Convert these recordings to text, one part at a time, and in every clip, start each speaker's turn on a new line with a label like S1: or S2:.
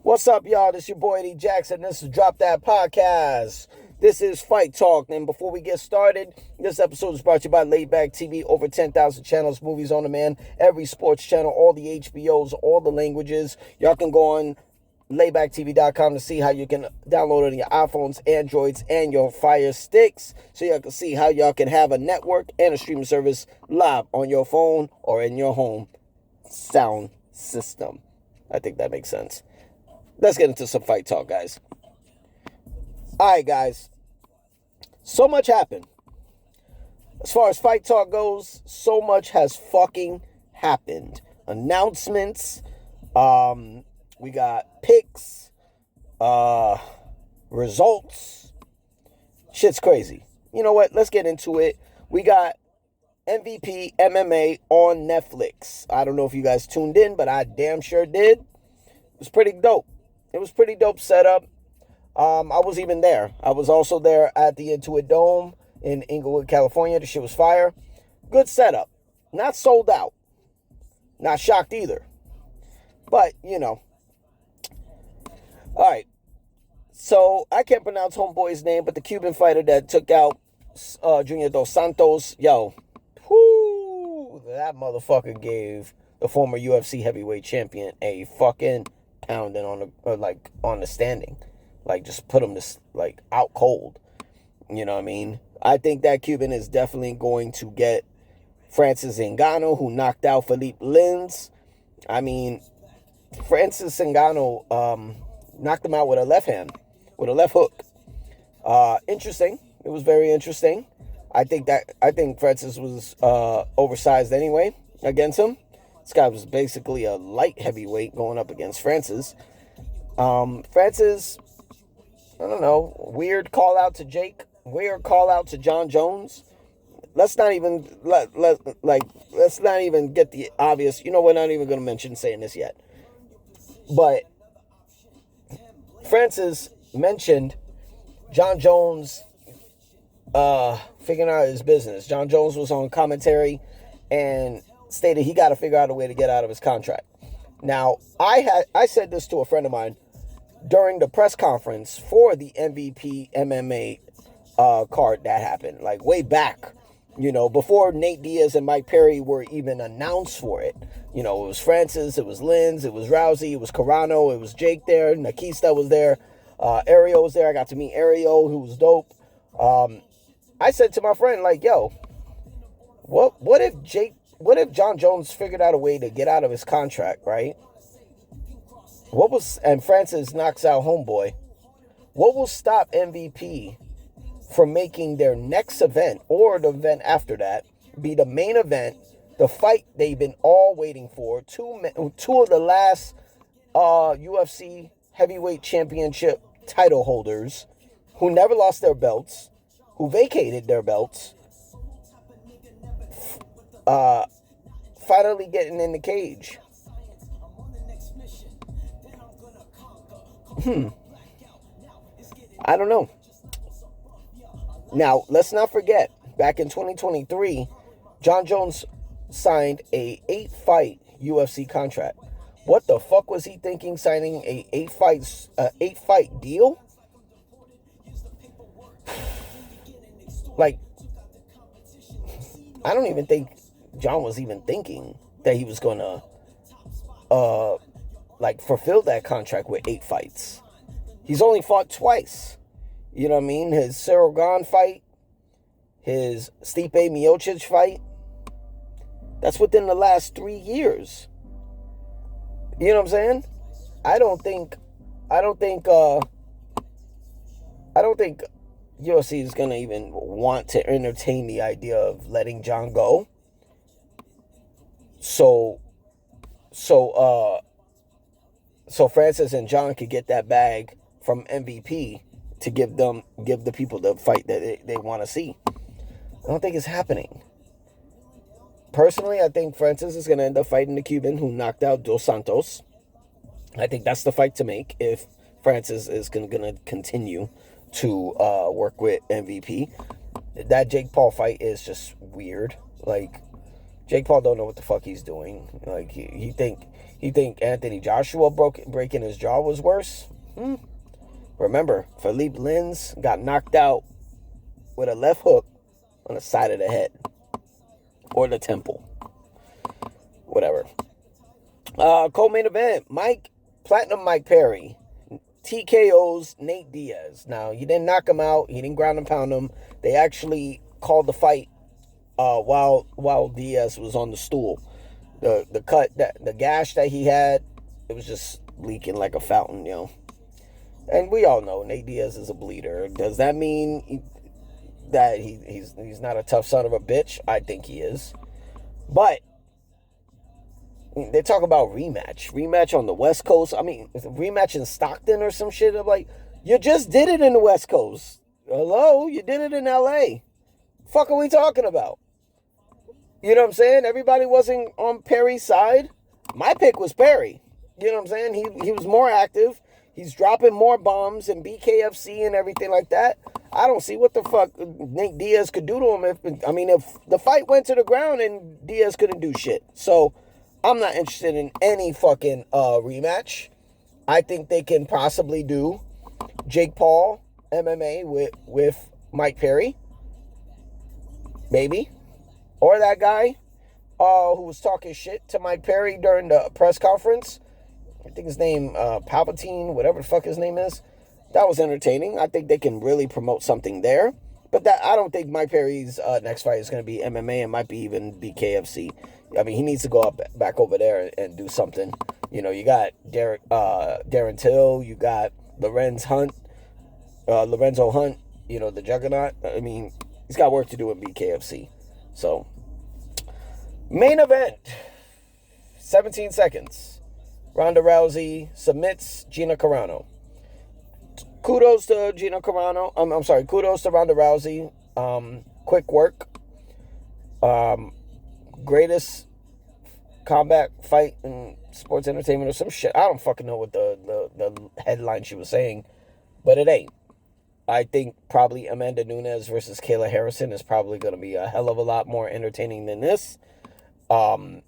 S1: What's up, y'all? This is your boy Eddie Jackson. This is Drop That Podcast. This is Fight Talk. And before we get started, this episode is brought to you by Laidback TV. Over 10,000 channels, movies on demand, every sports channel, all the HBOs, all the languages. Y'all can go on laidbacktv.com to see how you can download it on your iPhones, Androids, and your Fire Sticks. So y'all can see how y'all can have a network and a streaming service live on your phone or in your home sound system. I think that makes sense. Let's get into some fight talk, guys. All right, guys. So much happened. As far as fight talk goes, so much has fucking happened. Announcements. We got picks. Results. Shit's crazy. You know what? Let's get into it. We got MVP MMA on Netflix. I don't know if you guys tuned in, but I damn sure did. It was pretty dope. It was pretty dope setup. I was even there. I was also there at the Intuit Dome in Inglewood, California. The shit was fire. Good setup. Not sold out. Not shocked either. But, you know. All right. So, I can't pronounce homeboy's name, but the Cuban fighter that took out Junior Dos Santos, yo, whoo, that motherfucker gave the former UFC heavyweight champion a fucking pounding on the on the standing, like just put him out cold. You know what I mean? I think that Cuban is definitely going to get Francis Ngannou, who knocked out Philippe Lins. I mean, Francis Ngannou knocked him out with a left hand, with a left hook. Interesting. It was very interesting. I think Francis was oversized anyway against him. This guy was basically a light heavyweight going up against Francis. Francis, I don't know, weird call out to Jake, weird call out to John Jones. Let's not even get the obvious. You know, we're not even going to mention saying this yet. But Francis mentioned John Jones figuring out his business. John Jones was on commentary and stated he got to figure out a way to get out of his contract. Now, I said this to a friend of mine during the press conference for the MVP MMA card that happened, like way back, you know, before Nate Diaz and Mike Perry were even announced for it. You know, it was Francis, it was Lins, it was Rousey, it was Carano, it was Jake there, Nakista was there, Ariel was there. I got to meet Ariel, who was dope. I said to my friend, like, yo, what if John Jones figured out a way to get out of his contract, right? And Francis knocks out homeboy. What will stop MVP from making their next event or the event after that be the main event, the fight they've been all waiting for? Two of the last UFC heavyweight championship title holders who never lost their belts, who vacated their belts, finally getting in the cage. I don't know. Now, let's not forget, back in 2023, John Jones signed a 8-fight UFC contract. What the fuck was he thinking, signing a 8-fight deal? Like, I don't even think John was even thinking that he was going to fulfill that contract with 8 fights. He's only fought twice. You know what I mean? His Cyril Gane fight, his Stipe Miocic fight. That's within the last 3 years. You know what I'm saying? I don't think UFC is going to even want to entertain the idea of letting John go. So Francis and John could get that bag from MVP to give the people the fight that they want to see. I don't think it's happening. Personally, I think Francis is going to end up fighting the Cuban who knocked out Dos Santos. I think that's the fight to make if Francis is going to continue to work with MVP. That Jake Paul fight is just weird. Like, Jake Paul don't know what the fuck he's doing. Like he think Anthony Joshua breaking his jaw was worse. Remember, Philippe Lins got knocked out with a left hook on the side of the head or the temple, whatever. Co-main event: Platinum Mike Perry TKO's Nate Diaz. Now, he didn't knock him out. He didn't ground and pound him. They actually called the fight while Diaz was on the stool. The cut, the gash that he had, it was just leaking like a fountain, you know. And we all know Nate Diaz is a bleeder. Does that mean that he's not a tough son of a bitch? I think he is. But they talk about rematch on the West Coast. I mean, rematch in Stockton or some shit. I'm like, you just did it in the West Coast. Hello, you did it in LA. Fuck are we talking about? You know what I'm saying? Everybody wasn't on Perry's side. My pick was Perry. You know what I'm saying? He was more active. He's dropping more bombs and BKFC and everything like that. I don't see what the fuck Nate Diaz could do to him. If the fight went to the ground and Diaz couldn't do shit. So I'm not interested in any fucking rematch. I think they can possibly do Jake Paul MMA with Mike Perry. Maybe. Or that guy who was talking shit to Mike Perry during the press conference. I think his name, Palpatine, whatever the fuck his name is. That was entertaining. I think they can really promote something there. But I don't think Mike Perry's next fight is going to be MMA. It might be even KFC. I mean, he needs to go back over there and do something. You know, you got Darren Till. You got Lorenzo Hunt. You know, the Juggernaut. I mean, he's got work to do in BKFC. So, main event. 17 seconds. Ronda Rousey submits Gina Carano. Kudos to Gina Carano. Kudos to Ronda Rousey. Quick work. Greatest combat fight in sports entertainment or some shit. I don't fucking know what the headline she was saying, but it ain't. I think probably Amanda Nunes versus Kayla Harrison is probably going to be a hell of a lot more entertaining than this. Now,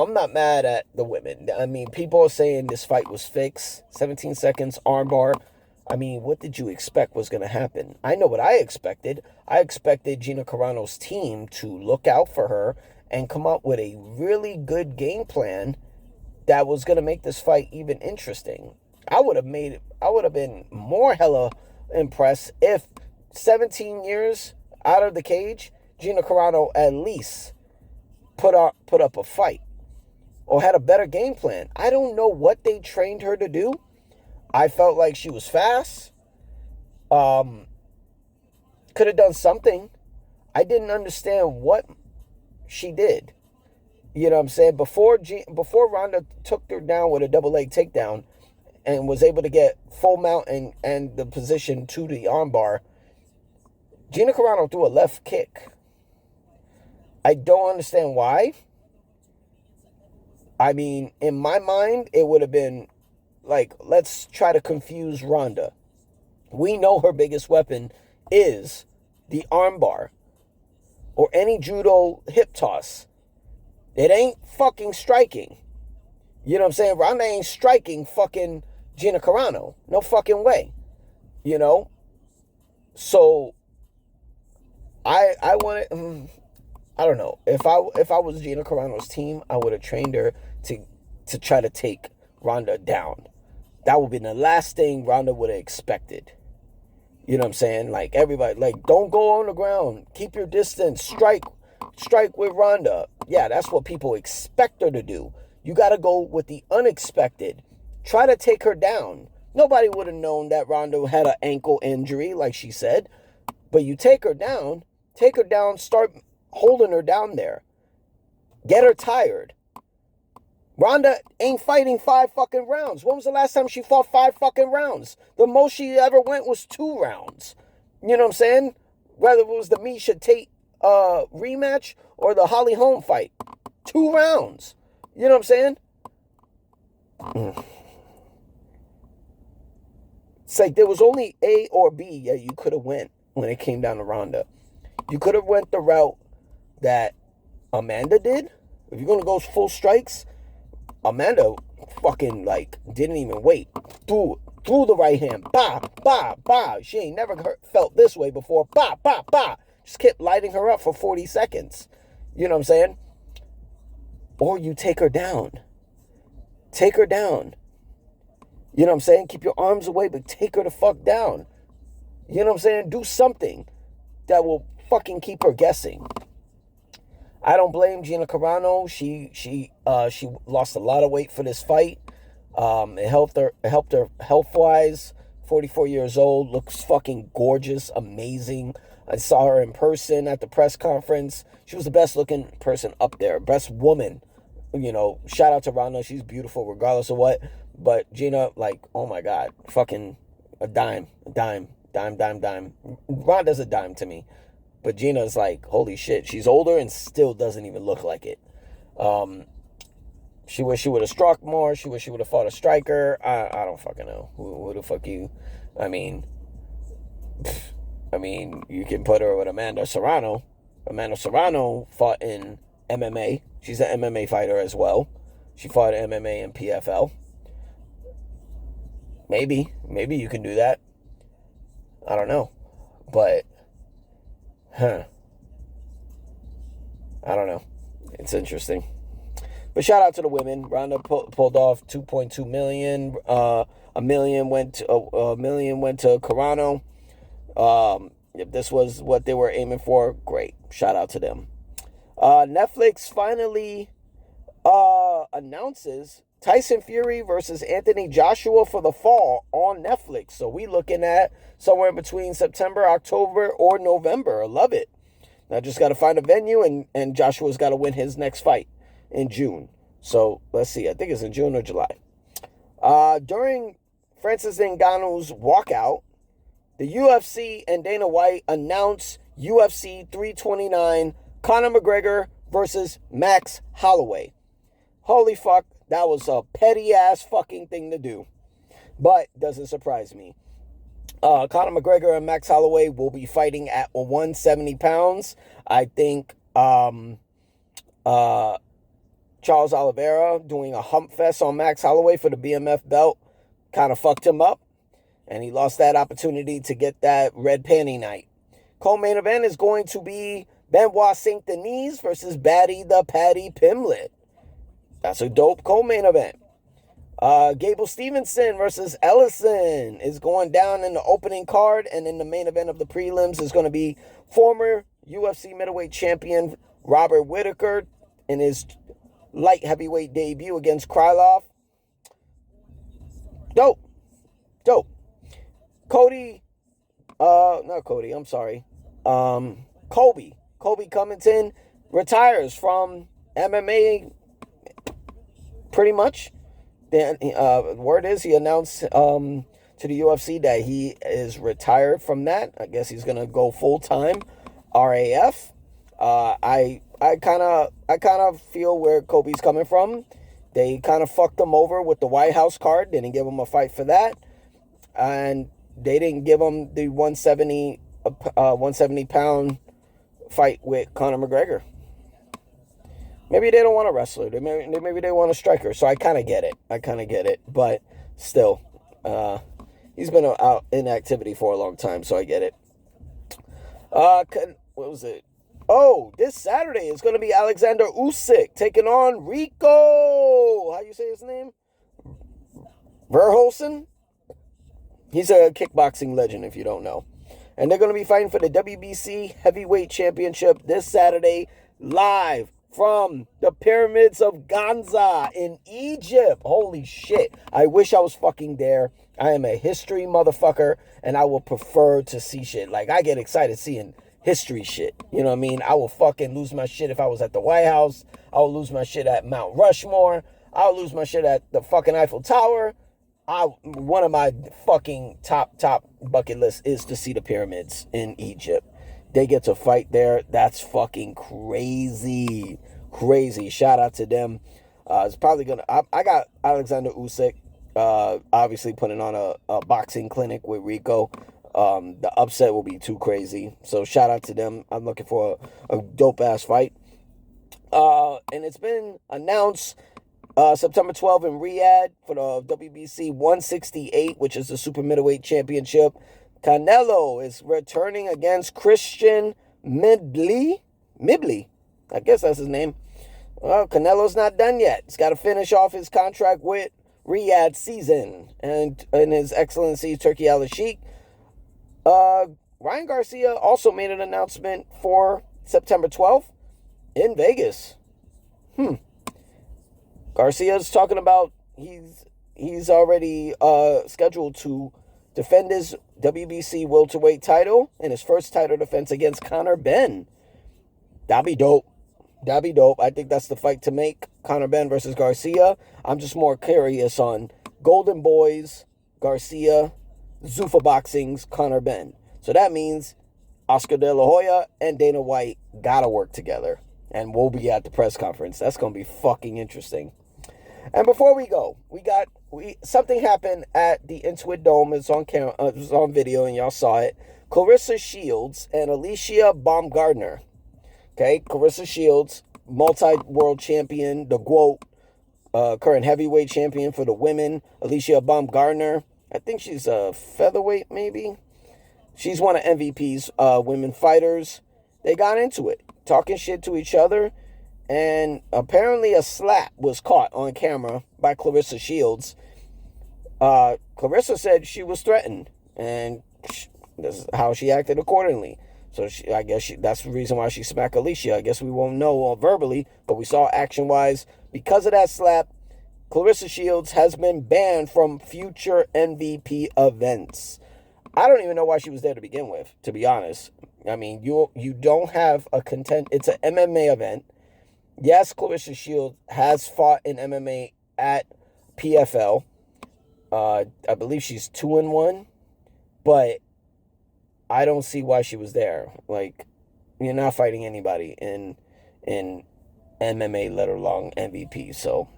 S1: I'm not mad at the women. I mean, people are saying this fight was fixed. 17 seconds, armbar. I mean, what did you expect was going to happen? I know what I expected. I expected Gina Carano's team to look out for her and come up with a really good game plan that was going to make this fight even interesting. I would have been more hella impressed if 17 years out of the cage, Gina Carano at least put up a fight or had a better game plan. I don't know what they trained her to do. I felt like she was fast. Could have done something. I didn't understand what she did. You know what I'm saying? Before Ronda took her down with a double leg takedown and was able to get full mount and the position to the armbar, Gina Carano threw a left kick. I don't understand why. I mean, in my mind, it would have been like, let's try to confuse Ronda. We know her biggest weapon is the armbar or any judo hip toss. It ain't fucking striking. You know what I'm saying? Ronda ain't striking fucking Gina Carano. No fucking way. You know? So, I wanted... I don't know. If I was Gina Carano's team, I would have trained her to try to take Ronda down. That would be the last thing Ronda would have expected. You know what I'm saying? Like, everybody, like, don't go on the ground. Keep your distance. Strike with Ronda. Yeah, that's what people expect her to do. You got to go with the unexpected. Try to take her down. Nobody would have known that Ronda had an ankle injury, like she said. But you take her down, start holding her down there. Get her tired. Ronda ain't fighting 5 fucking rounds. When was the last time she fought 5 fucking rounds? The most she ever went was 2 rounds. You know what I'm saying? Whether it was the Miesha Tate rematch or the Holly Holm fight. 2 rounds. You know what I'm saying? It's like there was only A or B that you could have went when it came down to Ronda. You could have went the route that Amanda did. If you're gonna go full strikes, Amanda fucking like didn't even wait. Threw the right hand. Bah, bah, bah. She ain't never felt this way before. Bah, bah, bah. Just kept lighting her up for 40 seconds. You know what I'm saying? Or you take her down. Take her down. You know what I'm saying? Keep your arms away, but take her the fuck down. You know what I'm saying? Do something that will fucking keep her guessing. I don't blame Gina Carano. She lost a lot of weight for this fight. It helped her health-wise. 44 years old, looks fucking gorgeous, amazing. I saw her in person at the press conference. She was the best looking person up there, best woman. You know, shout out to Rana. She's beautiful regardless of what. But Gina, like, oh my God, fucking a dime. Ronda's a dime to me. But Gina's like, holy shit, she's older and still doesn't even look like it. She wish she would have struck more. She wish she would have fought a striker. I don't fucking know. Who the fuck you? I mean, you can put her with Amanda Serrano. Amanda Serrano fought in MMA. She's an MMA fighter as well. She fought MMA and PFL. Maybe you can do that. I don't know. But, I don't know. It's interesting. But shout out to the women. Ronda pulled off 2.2 million. $1 million went to Carano. If this was what they were aiming for, great. Shout out to them. Netflix finally announces Tyson Fury versus Anthony Joshua for the fall on Netflix. So we looking at somewhere between September, October, or November. I love it. I just got to find a venue, and Joshua's got to win his next fight in June. So let's see. I think it's in June or July. During Francis Ngannou's walkout, the UFC and Dana White announced UFC 329 Conor McGregor versus Max Holloway. Holy fuck, that was a petty-ass fucking thing to do. But doesn't surprise me. Conor McGregor and Max Holloway will be fighting at 170 pounds. I think Charles Oliveira doing a hump fest on Max Holloway for the BMF belt kind of fucked him up. And he lost that opportunity to get that red panty night. Co-main event is going to be Benoit St. Denis versus Batty the Patty Pimlet. That's a dope co-main event. Gable Stevenson versus Ellison is going down in the opening card. And in the main event of the prelims is going to be former UFC middleweight champion Robert Whittaker in his light heavyweight debut against Krylov. Dope. Colby Covington retires from MMA pretty much. The word is he announced to the UFC that he is retired from that. I guess he's gonna go full-time RAF. I kind of feel where Kobe's coming from. They kind of fucked him over with the White House card. They didn't give him a fight for that, and they didn't give him the 170 pound fight with Conor McGregor. Maybe they don't want a wrestler. Maybe they want a striker. So I kind of get it. But still, he's been out in activity for a long time, so I get it. What was it? Oh, this Saturday is going to be Alexander Usyk taking on Rico. How you say his name? Verhoeven? He's a kickboxing legend, if you don't know. And they're going to be fighting for the WBC Heavyweight Championship this Saturday, live from the Pyramids of Giza in Egypt. Holy shit. I wish I was fucking there. I am a history motherfucker, and I will prefer to see shit. Like, I get excited seeing history shit. You know what I mean? I will fucking lose my shit if I was at the White House. I will lose my shit at Mount Rushmore. I will lose my shit at the fucking Eiffel Tower. One of my fucking top bucket list is to see the pyramids in Egypt. They get to fight there. That's fucking crazy. Shout out to them. It's probably gonna. I got Alexander Usyk, obviously putting on a boxing clinic with Rico. The upset will be too crazy. So shout out to them. I'm looking for a dope ass fight. And it's been announced September 12th in Riyadh for the WBC 168, which is the super middleweight championship. Canelo is returning against Christian Midley. I guess that's his name. Well, Canelo's not done yet. He's got to finish off his contract with Riyadh season. And His Excellency Turki Al-Sheikh. Ryan Garcia also made an announcement for September 12th in Vegas. Garcia's talking about he's already scheduled to defend his WBC welterweight title in his first title defense against Conor Benn. That'd be dope. I think that's the fight to make, Conor Benn versus Garcia. I'm just more curious on Golden Boys, Garcia, Zuffa Boxing's Conor Benn. So that means Oscar De La Hoya and Dana White gotta work together. And we'll be at the press conference. That's gonna be fucking interesting. And before we go, something happened at the Intuit Dome. It's on camera, it was on video, and y'all saw it. Clarissa Shields and Alicia Baumgardner. Okay, Clarissa Shields, multi-world champion, the GWOAT, current heavyweight champion for the women. Alicia Baumgardner, I think she's a featherweight, maybe. She's one of MVP's women fighters. They got into it, talking shit to each other, and apparently a slap was caught on camera by Clarissa Shields. Clarissa said she was threatened, and this is how she acted accordingly. So I guess that's the reason why she smacked Alicia. I guess we won't know verbally, but we saw action-wise. Because of that slap, Clarissa Shields has been banned from future MVP events. I don't even know why she was there to begin with, to be honest. I mean, you don't have a it's an MMA event. Yes, Clarissa Shields has fought in MMA at PFL. I believe she's 2-1, but I don't see why she was there. Like, you're not fighting anybody in MMA, let alone MVP. So,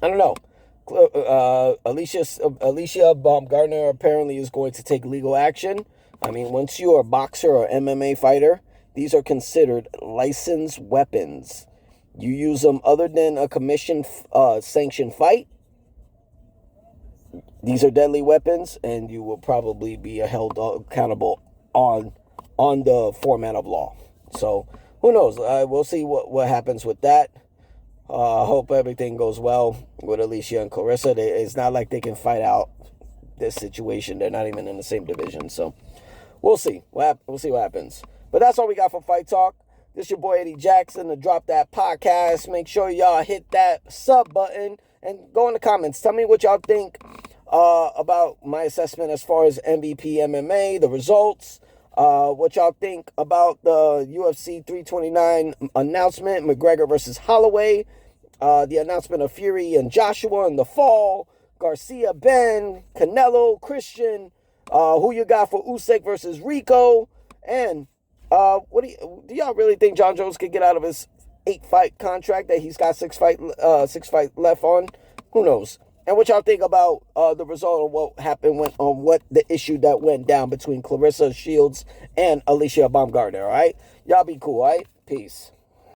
S1: I don't know. Alicia Baumgardner apparently is going to take legal action. I mean, once you're a boxer or MMA fighter, these are considered licensed weapons. You use them other than a commission sanctioned fight. These are deadly weapons, and you will probably be held accountable on the format of law. So, who knows? We'll see what happens with that. Hope everything goes well with Alicia and Clarissa. It's not like they can fight out this situation. They're not even in the same division. So, we'll see. We'll see what happens. But that's all we got for Fight Talk. This your boy Eddie Jackson, the Drop That Podcast. Make sure y'all hit that sub button and go in the comments. Tell me what y'all think about my assessment as far as MVP MMA, the results. What y'all think about the UFC 329 announcement, McGregor versus Holloway, the announcement of Fury and Joshua in the fall, Garcia, Ben, Canelo, Christian, who you got for Usyk versus Rico, and what do y'all really think John Jones could get out of his 8-fight contract that he's got 6 fight left on? Who knows? And what y'all think about the result of what happened what the issue that went down between Clarissa Shields and Alicia Baumgardner, all right? Y'all be cool, all right? Peace.